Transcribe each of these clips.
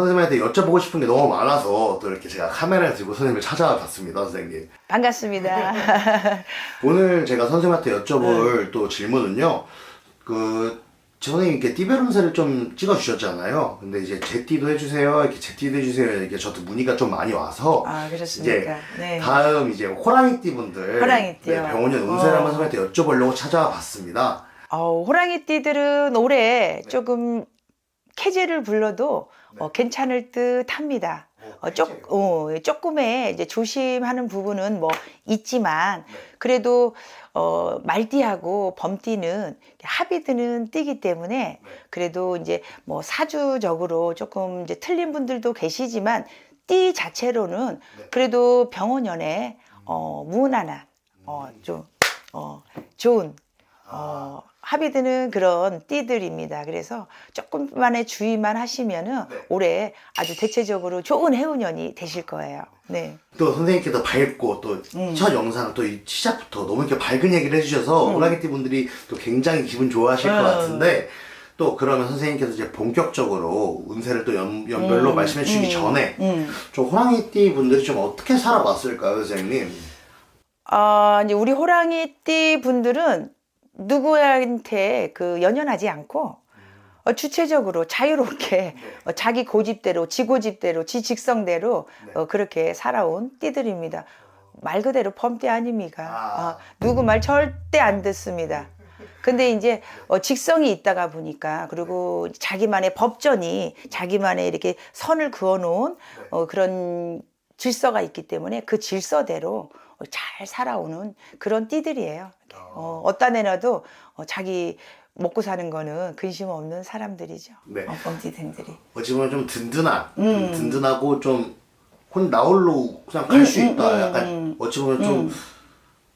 선생님한테 여쭤보고 싶은 게 너무 많아서 또 이렇게 제가 카메라를 들고 선생님을 찾아와 봤습니다, 선생님. 반갑습니다. 오늘 제가 선생님한테 여쭤볼 또 질문은요, 선생님께 띠별 운세를 좀 찍어주셨잖아요. 근데 이제 제 띠도 해주세요, 이렇게 제 띠도 해주세요, 이렇게 저도 문의가 좀 많이 와서. 아, 그렇습니까? 이제 네. 다음 이제 호랑이띠 분들. 호랑이띠요. 네, 병원년 운세를 한번 선생님한테 여쭤보려고 찾아와 봤습니다. 호랑이띠들은 올해 조금 캐제를 불러도 괜찮을 듯 합니다. 조금의 이제 조심하는 부분은 뭐 있지만 그래도 말띠하고 범띠는 합이 드는 띠기 때문에 그래도 이제 뭐 사주적으로 조금 이제 틀린 분들도 계시지만 띠 자체로는 그래도 병원연에 무난한 좀 좋은 합이 드는 그런 띠들입니다. 그래서 조금만의 주의만 하시면은 올해 아주 대체적으로 좋은 해운년이 되실 거예요. 네. 또 선생님께서 밝고 또 첫 영상 또 이 시작부터 너무 이렇게 밝은 얘기를 해주셔서 호랑이띠 분들이 또 굉장히 기분 좋아하실 것 같은데 또 그러면 선생님께서 이제 본격적으로 운세를 또 연별로 말씀해 주시기 전에 좀 호랑이띠 분들이 좀 어떻게 살아왔을까요, 선생님? 이제 우리 호랑이띠 분들은 누구한테 연연하지 않고 주체적으로 자유롭게 자기 고집대로 지 고집대로 지 직성대로 그렇게 살아온 띠들입니다. 말 그대로 범띠 아닙니까? 누구 말 절대 안 듣습니다. 근데 이제 직성이 있다가 보니까 그리고 자기만의 법전이 자기만의 이렇게 선을 그어놓은 그런 질서가 있기 때문에 그 질서대로 잘 살아오는 그런 띠들이에요. 어디다 내놔도 자기 먹고 사는 거는 근심 없는 사람들이죠. 네. 범띠들이. 어찌 보면 좀 든든하고 좀 나홀로 그냥 갈 수 있다. 약간 어찌 보면 좀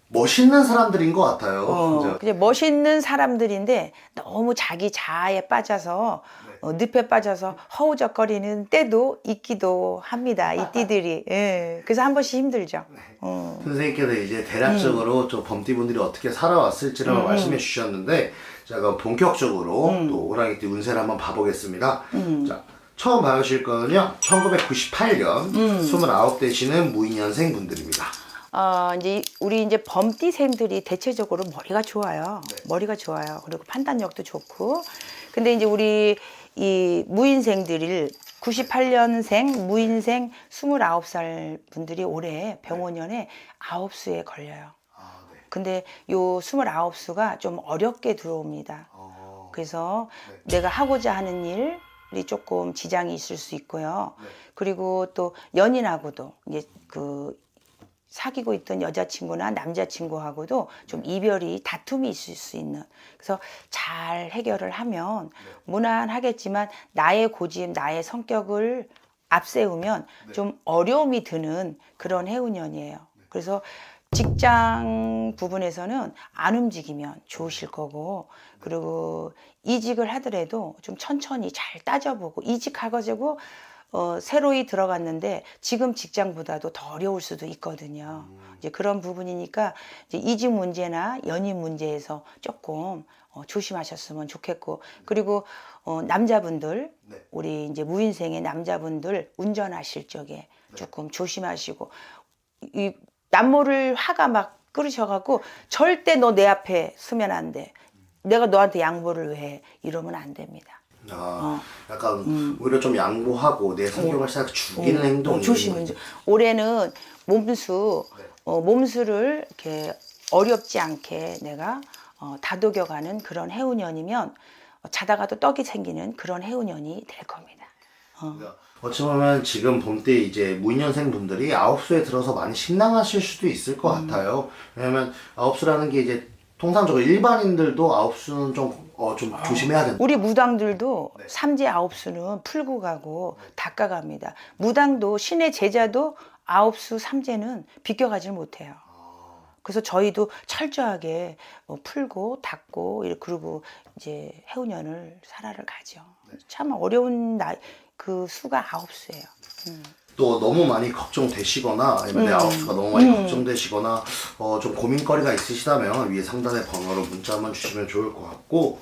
멋있는 사람들인 것 같아요. 그냥 멋있는 사람들인데 너무 자기 자아에 빠져서 늪에 빠져서 허우적거리는 때도 있기도 합니다. 이 띠들이. 예. 그래서 한 번씩 힘들죠. 선생님께서 이제 대략적으로 좀 범띠분들이 어떻게 살아왔을지를 말씀해 주셨는데 제가 본격적으로 또 호랑이띠 운세를 한번 봐보겠습니다. 자, 처음 봐주실 거는요 1998년 29 되시는 무인년생 분들입니다. 우리 이제 범띠생들이 대체적으로 머리가 좋아요. 머리가 좋아요. 그리고 판단력도 좋고. 근데 이제 우리 이 무인생들을 98년생 무인생 29살 분들이 올해 병원연에 9수에 걸려요. 근데 요 29수가 좀 어렵게 들어옵니다. 그래서 내가 하고자 하는 일이 조금 지장이 있을 수 있고요. 그리고 또 연인하고도 이제 사귀고 있던 여자친구나 남자친구하고도 좀 이별이 다툼이 있을 수 있는, 그래서 잘 해결을 하면 무난하겠지만 나의 고집, 나의 성격을 앞세우면 좀 어려움이 드는 그런 해운년이에요. 그래서 직장 부분에서는 안 움직이면 좋으실 거고, 그리고 이직을 하더라도 좀 천천히 잘 따져보고, 이직하가지고 새로이 들어갔는데 지금 직장보다도 더 어려울 수도 있거든요. 이제 그런 부분이니까 이제 이직 문제나 연인 문제에서 조금 조심하셨으면 좋겠고, 그리고 남자분들, 우리 이제 무인생의 남자분들 운전하실 적에 조금 조심하시고, 이 남모를 화가 막 끓으셔갖고 절대 너 내 앞에 서면 안 돼. 내가 너한테 양보를 왜 해? 이러면 안 됩니다. 약간 오히려 좀 양보하고 내 성격을 싹 죽이는 행동이 조심은. 올해는 몸수를 이렇게 어렵지 않게 내가 다독여가는 그런 해운년이면 자다가도 떡이 생기는 그런 해운년이 될 겁니다. 어찌 보면 지금 봄때 이제 무인년생 분들이 9수에 들어서 많이 심란하실 수도 있을 것 같아요. 왜냐면 9수라는 게 이제 통상적으로 일반인들도 9수는 좀 조심해야 된다. 우리 무당들도 삼재 9수는 풀고 가고 닦아갑니다. 무당도 신의 제자도 9수 삼재는 비껴가질 못해요. 그래서 저희도 철저하게 풀고 닦고 그리고 이제 해운년을 살아를 가죠. 참 어려운 그 수가 9수예요. 또 너무 많이 걱정되시거나 아니면 내 9수가 너무 많이 걱정되시거나 좀 고민거리가 있으시다면 위에 상단의 번호로 문자 한번 주시면 좋을 것 같고,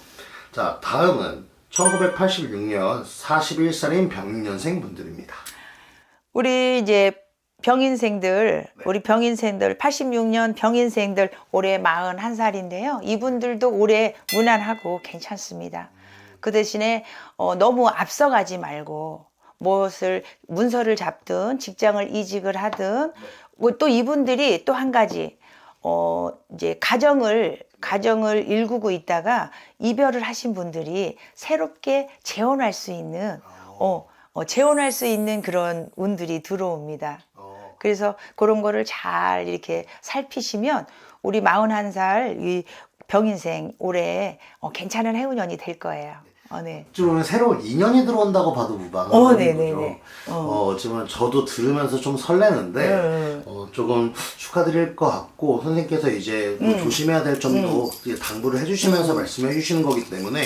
자 다음은 1986년 41살인 병인년생 분들입니다. 우리 이제 병인생들, 우리 병인생들, 86년 병인생들 올해 41살인데요. 이분들도 올해 무난하고 괜찮습니다. 그 대신에 너무 앞서가지 말고 문서를 잡든 직장을 이직을 하든 또 이분들이 또 한 가지 이제 가정을 일구고 있다가 이별을 하신 분들이 새롭게 재혼할 수 있는 재혼할 수 있는 그런 운들이 들어옵니다. 그래서 그런 거를 잘 이렇게 살피시면 우리 41살 이 병인생 올해 괜찮은 해운년이 될 거예요. 네. 좀 새로운 인연이 들어온다고 봐도 무방한 네네네. 거죠. 지금 저도 들으면서 좀 설레는데 조금 축하드릴 것 같고 선생님께서 이제 뭐 조심해야 될 점도 이제 당부를 해주시면서 말씀해 주시는 거기 때문에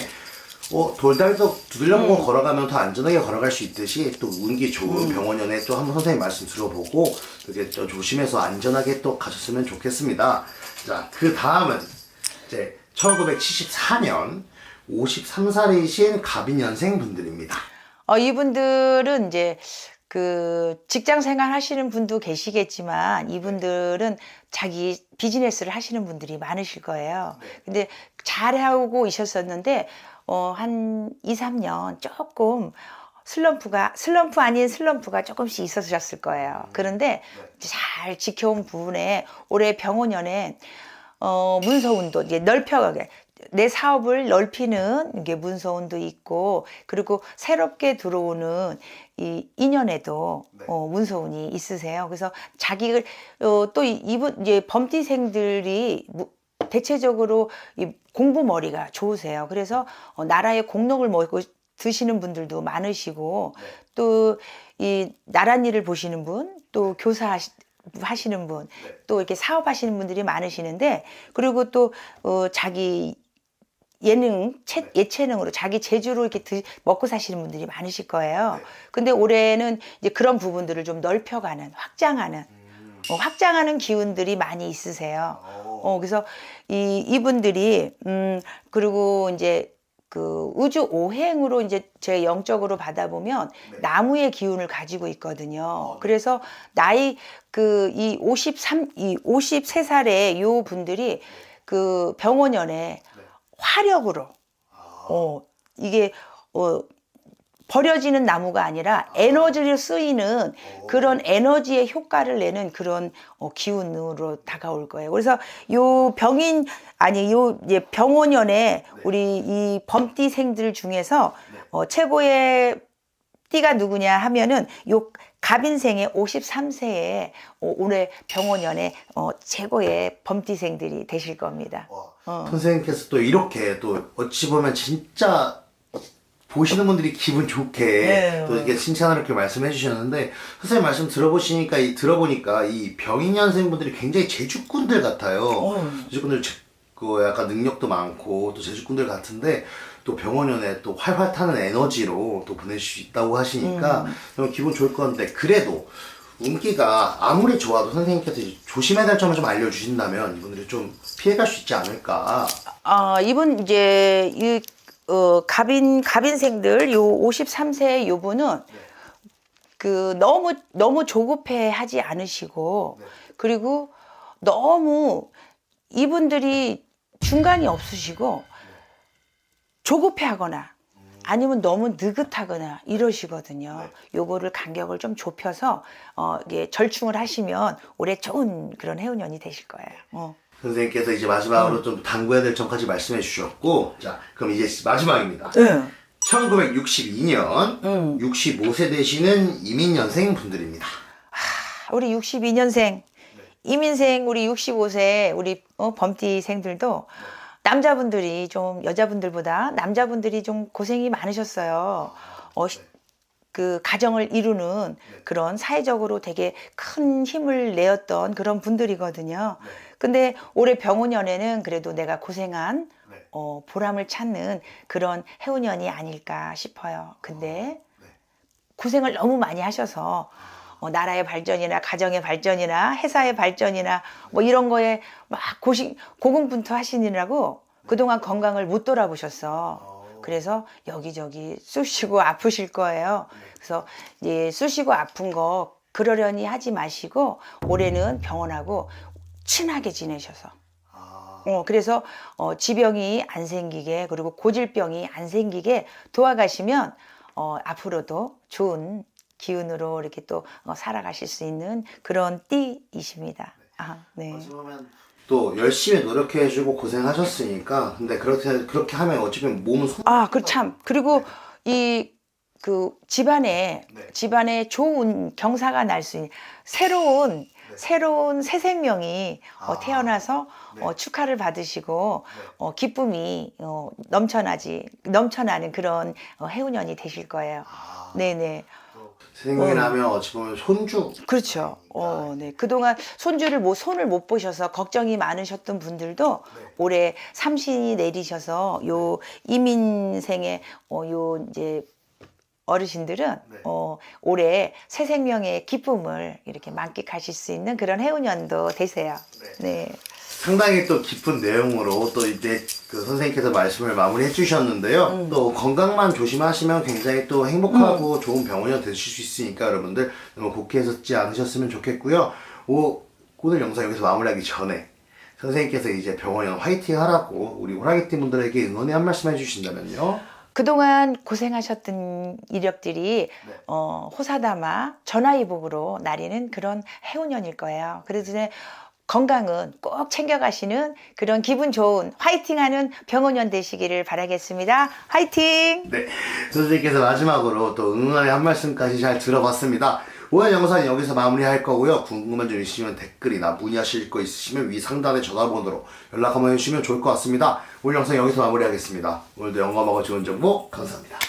돌달도 두들려보고 걸어가면 더 안전하게 걸어갈 수 있듯이 또 운기 좋은 병원연에 또 한번 선생님 말씀 들어보고 이렇게 또 조심해서 안전하게 또 가셨으면 좋겠습니다. 자, 그 다음은 이제 1974년 53살이신 갑인년생 분들입니다. 이분들은 이제 그 직장 생활 하시는 분도 계시겠지만 이분들은 자기 비즈니스를 하시는 분들이 많으실 거예요. 근데 잘하고 있었었는데 한 2, 3년 조금 슬럼프 아닌 슬럼프가 조금씩 있으셨을 거예요. 그런데 잘 지켜온 부분에 올해 병원연에 문서운도 이제 넓혀가게 내 사업을 넓히는 이게 문서운도 있고 그리고 새롭게 들어오는 이 인연에도 문서운이 있으세요. 그래서 자기를 또 이분 이제 범띠생들이 대체적으로 이 공부 머리가 좋으세요. 그래서 나라의 공록을 먹고 드시는 분들도 많으시고 또 이 나란 일을 보시는 분, 또 교사 하시는 분, 또 이렇게 사업하시는 분들이 많으시는데 그리고 또 자기 예체능으로 자기 재주로 이렇게 먹고 사시는 분들이 많으실 거예요. 근데 올해는 이제 그런 부분들을 좀 넓혀가는, 확장하는 기운들이 많이 있으세요. 그래서 이분들이 그리고 이제 그 우주 오행으로 이제 제 영적으로 받아보면 나무의 기운을 가지고 있거든요. 그래서 나이 이 53살의 요 분들이 그 병원연에 화력으로 이게 버려지는 나무가 아니라 에너지를 쓰이는 그런 에너지의 효과를 내는 그런 기운으로 다가올 거예요. 그래서 요 병원연에 우리 이 범띠생들 중에서 최고의 띠가 누구냐 하면은 요 갑인생의 53세에 올해 병원연에 최고의 범띠생들이 되실 겁니다. 선생님께서 또 이렇게 또 어찌 보면 진짜 보시는 분들이 기분 좋게 또 이렇게 칭찬을 이렇게 말씀해 주셨는데 선생님 말씀 들어보니까 이 병인년생 분들이 굉장히 제주꾼들 같아요. 제주꾼들 약간 능력도 많고 또 제주꾼들 같은데 또 병원연에 또 활활 타는 에너지로 또 보낼 수 있다고 하시니까 너무 기분 좋을 것 같은데 그래도 운기가 아무리 좋아도 선생님께서 조심해야 될 점을 좀 알려주신다면 이분들이 좀 피해갈 수 있지 않을까. 이분 이제 갑인생들 요 53세 요분은 그 너무 조급해 하지 않으시고 그리고 너무 이분들이 중간이 없으시고 조급해 하거나 아니면 너무 느긋하거나 이러시거든요. 요거를 간격을 좀 좁혀서 이게 절충을 하시면 올해 좋은 그런 해운년이 되실 거예요. 선생님께서 이제 마지막으로 좀 당부해야 될 점까지 말씀해 주셨고 자 그럼 이제 마지막입니다. 1962년 65세 되시는 이민년생 분들입니다. 우리 62년생 이민생 우리 65세 우리 범띠생들도 남자분들이 좀 여자분들보다 남자분들이 좀 고생이 많으셨어요. 그 가정을 이루는 그런 사회적으로 되게 큰 힘을 내었던 그런 분들이거든요. 근데 올해 병운년에는 그래도 내가 고생한 보람을 찾는 그런 해운년이 아닐까 싶어요. 근데 고생을 너무 많이 하셔서 나라의 발전이나 가정의 발전이나 회사의 발전이나 뭐 이런 거에 막 고군분투 하시느라고 그동안 건강을 못 돌아보셨어. 그래서 여기저기 쑤시고 아프실 거예요. 그래서 이제 쑤시고 아픈 거 그러려니 하지 마시고 올해는 병원하고 친하게 지내셔서 그래서 지병이 안 생기게 그리고 고질병이 안 생기게 도와가시면 앞으로도 좋은 기운으로 이렇게 또 살아가실 수 있는 그런 띠이십니다. 네. 그러면 또 열심히 노력해주고 고생하셨으니까 근데 그렇게 하면 어차피 몸은 참 그리고 그 집안에 좋은 경사가 날 수 있는 새로운 새 생명이 태어나서 축하를 받으시고 기쁨이 넘쳐나는 그런 해운년이 되실 거예요. 네네. 생일하면 어찌 보면 손주. 그렇죠. 네. 그동안 손주를 손을 못 보셔서 걱정이 많으셨던 분들도 올해 삼신이 내리셔서 요 이민생의 요 이제 어르신들은 올해 새 생명의 기쁨을 이렇게 만끽하실 수 있는 그런 해운년도 되세요. 네. 상당히 또 깊은 내용으로 또 이제 그 선생님께서 말씀을 마무리해 주셨는데요. 또 건강만 조심하시면 굉장히 또 행복하고 좋은 병원이 되실 수 있으니까 여러분들 너무 곡해하지 않으셨으면 좋겠고요. 오늘 영상 여기서 마무리하기 전에 선생님께서 이제 병원연 화이팅 하라고 우리 호랑이띠 분들에게 응원의 한 말씀 해주신다면요. 그동안 고생하셨던 이력들이 호사다마 전화위복으로 나리는 그런 해운년일 거예요. 그래서 건강은 꼭 챙겨가시는 그런 기분 좋은 화이팅하는 병원년 되시기를 바라겠습니다. 화이팅! 네, 선생님께서 마지막으로 또 응원의 한 말씀까지 잘 들어봤습니다. 오늘 영상은 여기서 마무리할 거고요. 궁금한 점 있으시면 댓글이나 문의하실 거 있으시면 위 상단의 전화번호로 연락 한번 해주시면 좋을 것 같습니다. 오늘 영상 여기서 마무리하겠습니다. 오늘도 영감하고 좋은 정보 감사합니다.